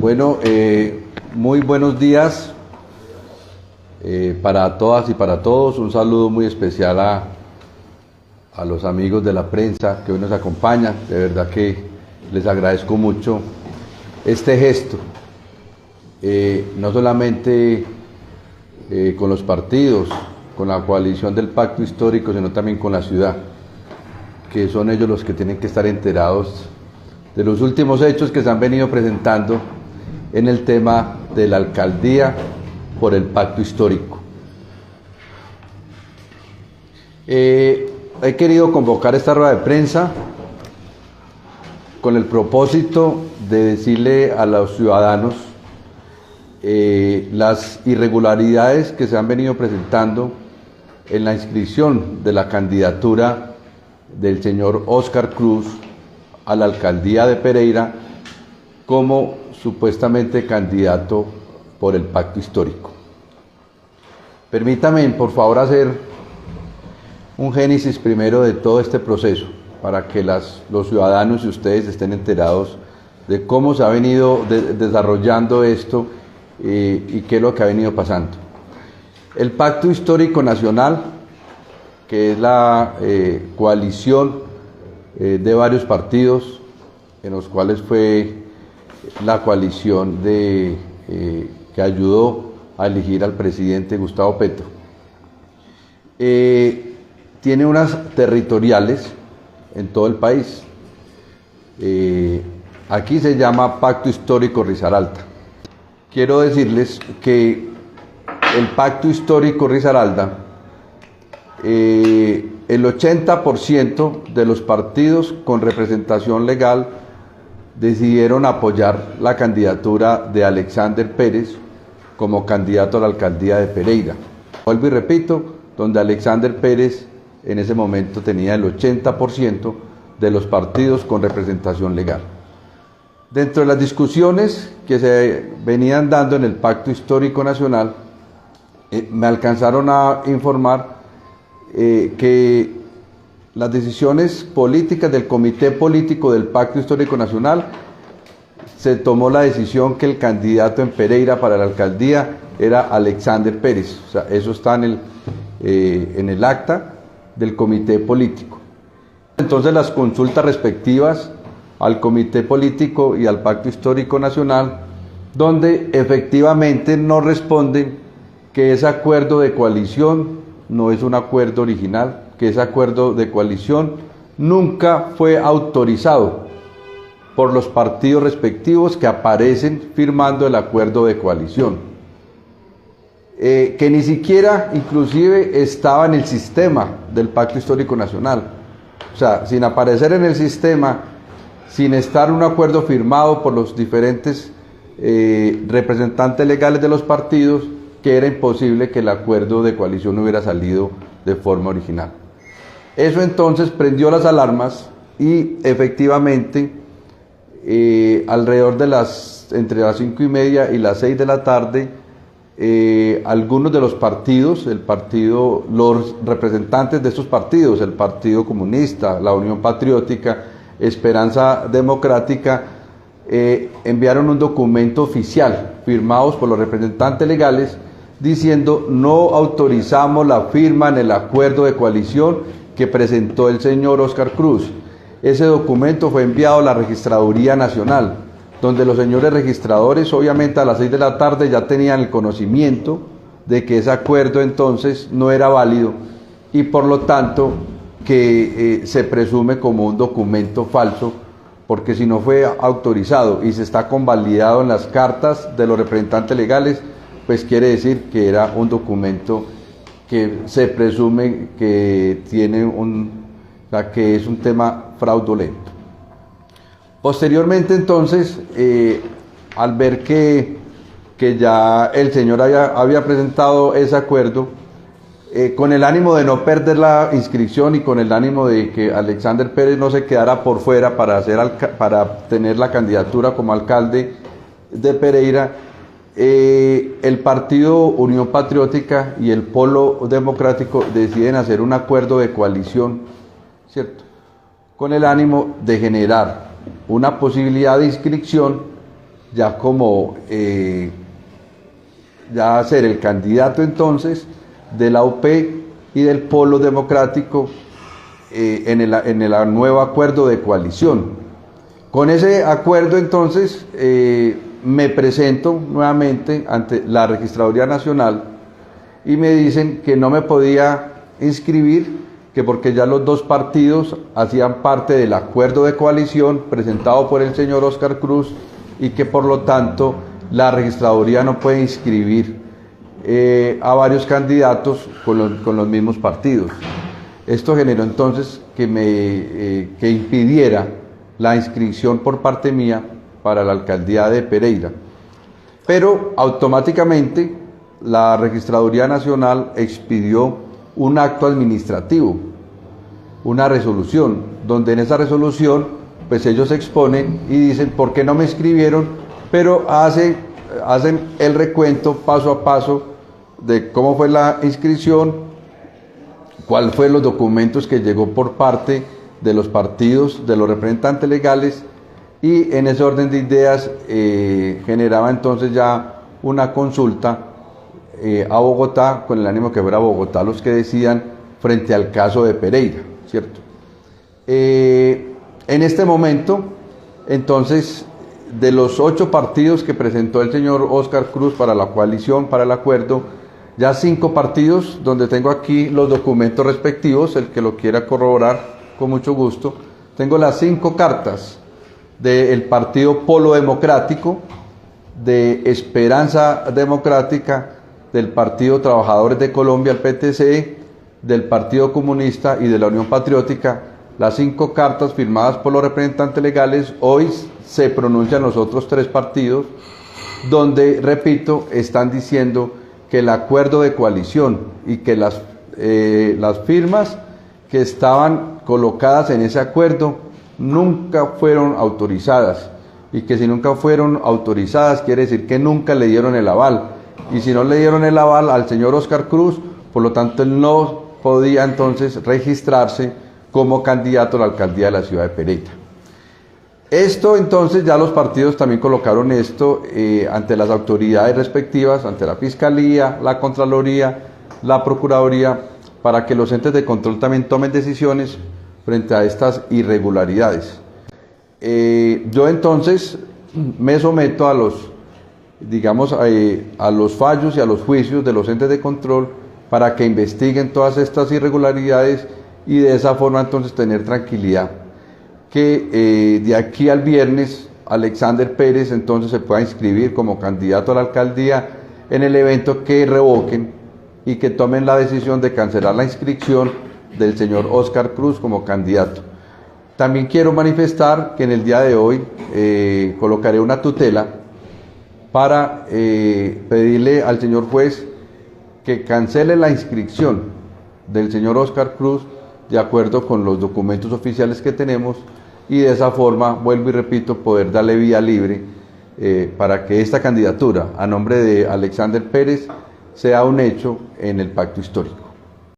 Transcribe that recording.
Bueno, muy buenos días para todas y para todos. Un saludo muy especial a los amigos de la prensa que hoy nos acompañan. De verdad que les agradezco mucho este gesto, no solamente con los partidos, con la coalición del Pacto Histórico, sino también con la ciudad, que son ellos los que tienen que estar enterados de los últimos hechos que se han venido presentando en el tema de la alcaldía por el Pacto Histórico. He querido convocar esta rueda de prensa con el propósito de decirle a los ciudadanos las irregularidades que se han venido presentando en la inscripción de la candidatura del señor Óscar Cruz a la alcaldía de Pereira como supuestamente candidato por el Pacto Histórico. Permítame, por favor, hacer un génesis primero de todo este proceso, para que los ciudadanos y ustedes estén enterados de cómo se ha venido desarrollando esto y qué es lo que ha venido pasando. El Pacto Histórico Nacional, que es la coalición de varios partidos, en los cuales fue la coalición que ayudó a elegir al presidente Gustavo Petro, tiene unas territoriales en todo el país. Aquí se llama Pacto Histórico Risaralda. Quiero decirles que el Pacto Histórico Risaralda, el 80% de los partidos con representación legal decidieron apoyar la candidatura de Alexander Pérez como candidato a la alcaldía de Pereira. Vuelvo y repito, donde Alexander Pérez en ese momento tenía el 80% de los partidos con representación legal. Dentro de las discusiones que se venían dando en el Pacto Histórico Nacional, me alcanzaron a informar que las decisiones políticas del Comité Político del Pacto Histórico Nacional, se tomó la decisión que el candidato en Pereira para la alcaldía era Alexander Pérez. O sea, eso está en el acta del Comité Político. Entonces, las consultas respectivas al Comité Político y al Pacto Histórico Nacional, donde efectivamente no responden que ese acuerdo de coalición no es un acuerdo original, que ese acuerdo de coalición nunca fue autorizado por los partidos respectivos que aparecen firmando el acuerdo de coalición, que ni siquiera inclusive estaba en el sistema del Pacto Histórico Nacional. O sea, sin aparecer en el sistema, sin estar un acuerdo firmado por los diferentes representantes legales de los partidos, que era imposible que el acuerdo de coalición hubiera salido de forma original. Eso entonces prendió las alarmas y efectivamente alrededor de entre las 5:30 y las 6 de la tarde, algunos de los partidos, los representantes de estos partidos, el Partido Comunista, la Unión Patriótica, Esperanza Democrática, enviaron un documento oficial firmados por los representantes legales diciendo: no autorizamos la firma en el acuerdo de coalición que presentó el señor Óscar Cruz. Ese documento fue enviado a la Registraduría Nacional, donde los señores registradores obviamente a las 6 de la tarde ya tenían el conocimiento de que ese acuerdo entonces no era válido y por lo tanto que se presume como un documento falso, porque si no fue autorizado y se está convalidado en las cartas de los representantes legales, pues quiere decir que era un documento que se presume que tiene que es un tema fraudulento. Posteriormente entonces, al ver que ya el señor había presentado ese acuerdo, con el ánimo de no perder la inscripción y con el ánimo de que Alexander Pérez no se quedara por fuera para tener la candidatura como alcalde de Pereira, el partido Unión Patriótica y el Polo Democrático deciden hacer un acuerdo de coalición, ¿cierto?, con el ánimo de generar una posibilidad de inscripción ya como ya ser el candidato entonces de la UP y del Polo Democrático en el nuevo acuerdo de coalición. Con ese acuerdo entonces me presento nuevamente ante la Registraduría Nacional y me dicen que no me podía inscribir, que porque ya los dos partidos hacían parte del acuerdo de coalición presentado por el señor Óscar Cruz y que por lo tanto la Registraduría no puede inscribir a varios candidatos con los mismos partidos. Esto generó entonces que impidiera la inscripción por parte mía para la alcaldía de Pereira. Pero automáticamente la Registraduría Nacional expidió un acto administrativo, una resolución, donde en esa resolución pues ellos exponen y dicen por qué no me inscribieron, pero hacen el recuento paso a paso de cómo fue la inscripción, cuáles fueron los documentos que llegó por parte de los partidos, de los representantes legales, y en ese orden de ideas generaba entonces ya una consulta a Bogotá, con el ánimo que fuera Bogotá los que decían frente al caso de Pereira, ¿cierto? En este momento, entonces, de los 8 partidos que presentó el señor Óscar Cruz para la coalición, para el acuerdo, ya 5 partidos, donde tengo aquí los documentos respectivos, el que lo quiera corroborar, con mucho gusto. Tengo las 5 cartas del partido Polo Democrático, de Esperanza Democrática, del Partido Trabajadores de Colombia, el PTC, del Partido Comunista y de la Unión Patriótica. Las 5 cartas firmadas por los representantes legales. Hoy se pronuncian los otros 3 partidos, donde, repito, están diciendo que el acuerdo de coalición y que las firmas que estaban colocadas en ese acuerdo nunca fueron autorizadas, y que si nunca fueron autorizadas quiere decir que nunca le dieron el aval, y si no le dieron el aval al señor Óscar Cruz, por lo tanto él no podía entonces registrarse como candidato a la alcaldía de la ciudad de Pereira. Esto entonces ya los partidos también colocaron esto ante las autoridades respectivas, ante la Fiscalía, la Contraloría, la Procuraduría, para que los entes de control también tomen decisiones frente a estas irregularidades. Yo entonces me someto a los, digamos, a los fallos y a los juicios de los entes de control para que investiguen todas estas irregularidades y de esa forma entonces tener tranquilidad que de aquí al viernes Alexander Pérez entonces se pueda inscribir como candidato a la alcaldía en el evento que revoquen y que tomen la decisión de cancelar la inscripción del señor Óscar Cruz como candidato. También quiero manifestar que en el día de hoy colocaré una tutela para pedirle al señor juez que cancele la inscripción del señor Óscar Cruz de acuerdo con los documentos oficiales que tenemos, y de esa forma, vuelvo y repito, poder darle vía libre para que esta candidatura a nombre de Alexander Pérez sea un hecho en el pacto histórico.